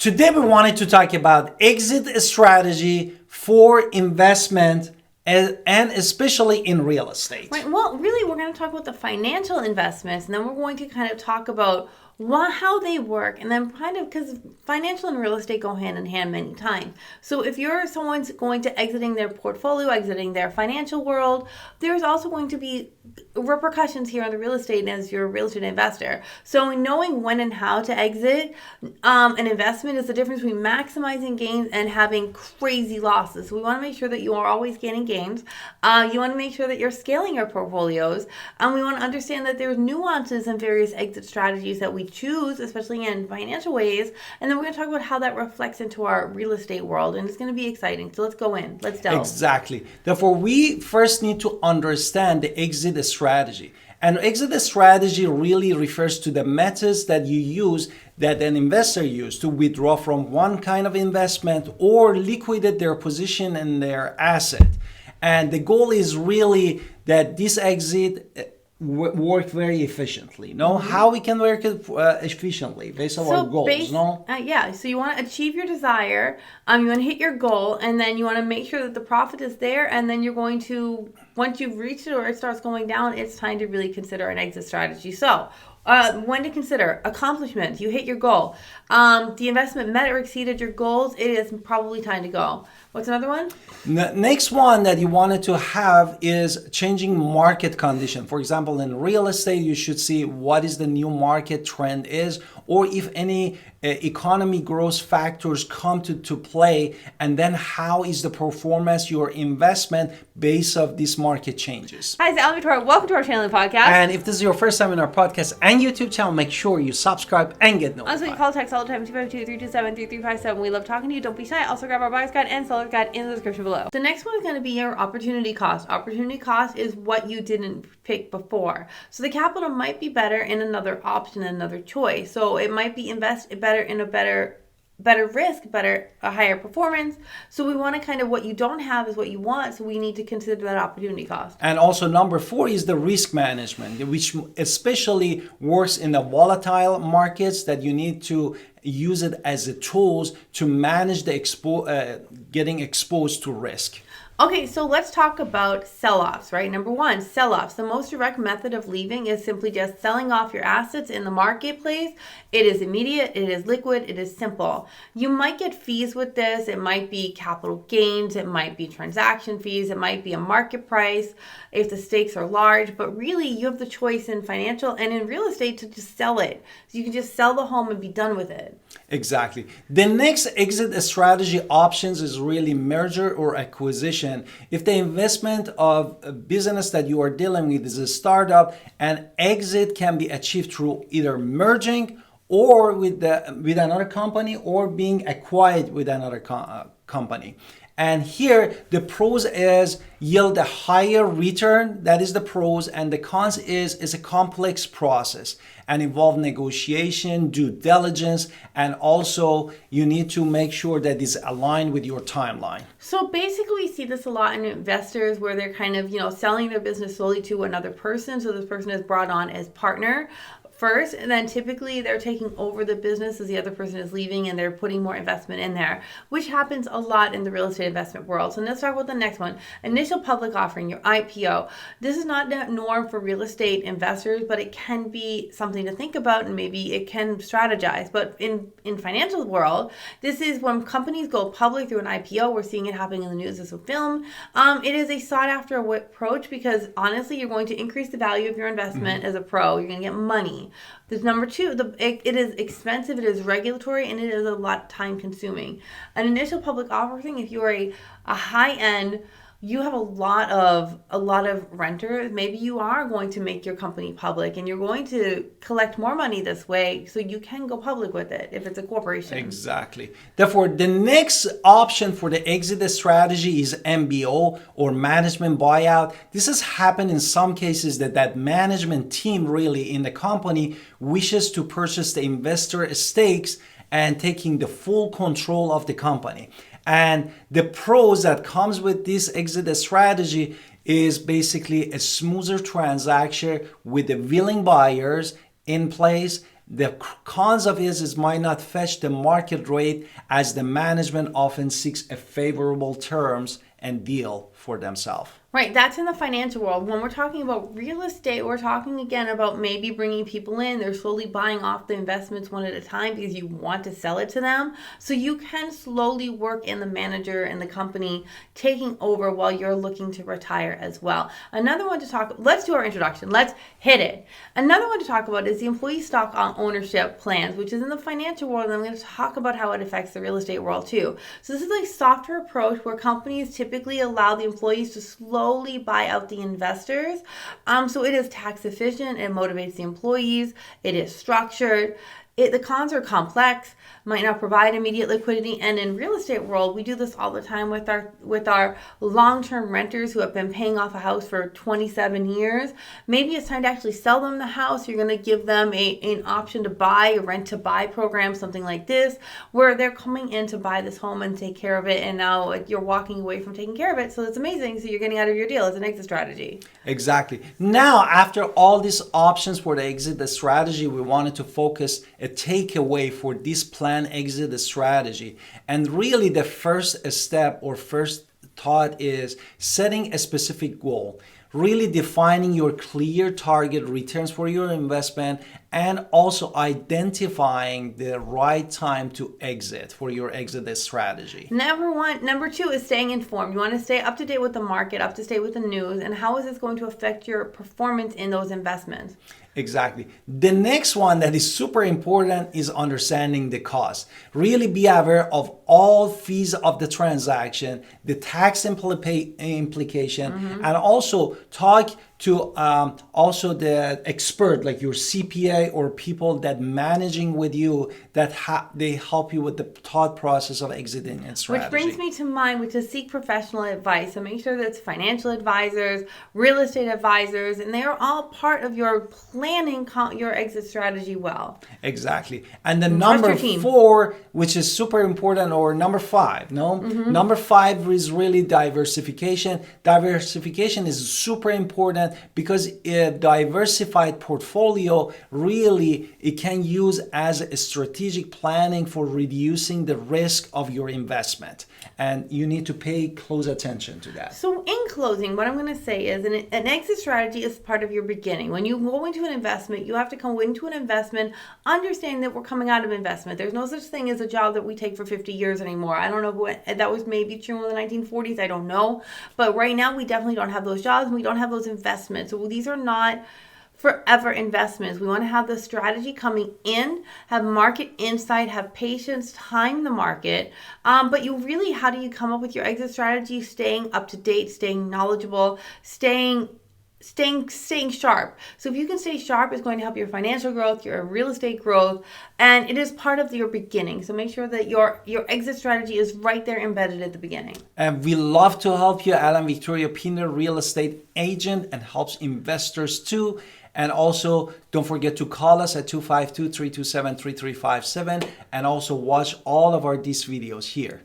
Today we wanted to talk about exit strategy for investment and especially in real estate. Right. Well, really, we're going to talk about the financial investments, and then we're going to kind of talk about how they work, and then kind of, because financial and real estate go hand in hand many times. So if you're someone's going to exiting their portfolio, exiting their financial world, there's also going to be repercussions here on the real estate as your real estate investor. So knowing when and how to exit an investment is the difference between maximizing gains and having crazy losses. So we want to make sure that you are always gaining gains. You want to make sure that you're scaling your portfolios. We want to understand that there's nuances in various exit strategies that we choose, especially in financial ways. And then we're going to talk about how that reflects into our real estate world. And it's going to be exciting. So let's go in. Let's delve. Exactly. Therefore, we first need to understand the exit strategy. And exit strategy really refers to the methods that you use, that an investor uses to withdraw from one kind of investment or liquidate their position in their asset. And the goal is really that this exit work very efficiently. How we can work it efficiently based on our goals. So you want to achieve your desire, you want to hit your goal, and then you want to make sure that the profit is there, and then you're going to, once you've reached it or it starts going down, it's time to really consider an exit strategy. So when to consider accomplishment, you hit your goal, the investment met or exceeded your goals, it is probably time to go. What's another one? Next one that you wanted to have is changing market condition. For example, in real estate, you should see what is the new market trend is, or if any economy growth factors come to play, and then how is the performance your investment based of these market changes. Hi, it's Alan Victoria. Welcome to our channel and podcast. And if this is your first time in our podcast and YouTube channel, make sure you subscribe and get notified. Also, you call text all the time, 252-327-3357. We love talking to you. Don't be shy. Also, grab our buyer's guide and seller's guide in the description below. The next one is going to be your opportunity cost. Opportunity cost is what you didn't pick before. So the capital might be better in another option, another choice. So it might be invest better in a better risk, a higher performance. So we want to kind of, what you don't have is what you want. So we need to consider that opportunity cost. And also number 4 is the risk management, which especially works in the volatile markets, that you need to use it as a tools to manage the getting exposed to risk. Okay, so let's talk about sell-offs, right? Number 1, sell-offs. The most direct method of leaving is simply just selling off your assets in the marketplace. It is immediate, it is liquid, it is simple. You might get fees with this. It might be capital gains, it might be transaction fees, it might be a market price if the stakes are large, but really you have the choice in financial and in real estate to just sell it. So you can just sell the home and be done with it. Exactly. The next exit strategy options is really merger or acquisition. If the investment of a business that you are dealing with is a startup, an exit can be achieved through either merging or with another company, or being acquired with another company. And here the pros is yield a higher return. That is the pros. And the cons is a complex process and involve negotiation, due diligence, and also you need to make sure that it's aligned with your timeline. So basically we see this a lot in investors where they're kind of, selling their business solely to another person. So this person is brought on as partner first, and then typically they're taking over the business as the other person is leaving, and they're putting more investment in there, which happens a lot in the real estate investment world. So let's talk about the next one, initial public offering, your IPO. This is not the norm for real estate investors, but it can be something to think about, and maybe it can strategize. But in financial world, this is when companies go public through an IPO. We're seeing it happening in the news as a film. It is a sought after approach because honestly, you're going to increase the value of your investment as a pro. You're going to get money. There's number 2, it is expensive, it is regulatory, and it is a lot time consuming. An initial public offering, if you're a high end, you have a lot of renters, maybe you are going to make your company public and you're going to collect more money this way, so you can go public with it if it's a corporation. Exactly. Therefore, the next option for the exit strategy is MBO, or management buyout. This has happened in some cases that management team really in the company wishes to purchase the investor stakes and taking the full control of the company. And the pros that comes with this exit strategy is basically a smoother transaction with the willing buyers in place, The cons of it is might not fetch the market rate as the management often seeks a favorable terms and deal for themselves. Right, that's in the financial world. When we're talking about real estate, we're talking again about maybe bringing people in. They're slowly buying off the investments one at a time because you want to sell it to them. So you can slowly work in the manager and the company taking over while you're looking to retire as well. Another one to talk, let's do our introduction. Let's hit it. Another one to talk about is the employee stock ownership plans, which is in the financial world. And I'm going to talk about how it affects the real estate world too. So this is a softer approach where companies typically allow the employees to slowly buy out the investors. So it is tax efficient. It motivates the employees. It is structured. The cons are complex, might not provide immediate liquidity, and in real estate world, we do this all the time with our long-term renters who have been paying off a house for 27 years. Maybe it's time to actually sell them the house. You're going to give them an option to buy, a rent-to-buy program, something like this, where they're coming in to buy this home and take care of it, and now you're walking away from taking care of it, so it's amazing. So you're getting out of your deal. It's an exit strategy. Exactly. Now, after all these options for the exit strategy, we wanted to focus a takeaway for this plan exit strategy. And really the first step or first thought is setting a specific goal, really defining your clear target returns for your investment, and also identifying the right time to exit for your exit strategy. Number two is staying informed. You want to stay up to date with the market, up to date with the news, and how is this going to affect your performance in those investments? Exactly. The next one that is super important is understanding the cost. Really be aware of all fees of the transaction, the tax implication, and also talk to also the expert like your CPA or people that managing with you that they help you with the thought process of exiting and strategy. Which brings me to mind, which is seek professional advice. So make sure that it's financial advisors, real estate advisors, and they are all part of your planning your exit strategy well. Exactly. And the number 4, which is super important, or number 5, Number 5 is really diversification. Diversification is super important because a diversified portfolio really it can use as a strategic planning for reducing the risk of your investment, and you need to pay close attention to that. So in closing, what I'm going to say is an exit strategy is part of your beginning. When you go into an investment, you have to come into an investment understanding that we're coming out of investment. There's no such thing as a job that we take for 50 years anymore. I don't know what that was, maybe true in the 1940s. I don't know. But right now, we definitely don't have those jobs and we don't have those investments. So these are not forever investments. We want to have the strategy coming in, have market insight, have patience, time the market. But you really, how do you come up with your exit strategy? Staying up to date, staying knowledgeable, staying sharp. So if you can stay sharp, it's going to help your financial growth, your real estate growth, and it is part of your beginning. So make sure that your exit strategy is right there embedded at the beginning. And we love to help you. Alan Victoria Pinder, real estate agent, and helps investors too. And also, don't forget to call us at 252-327-3357 and also watch all of these videos here.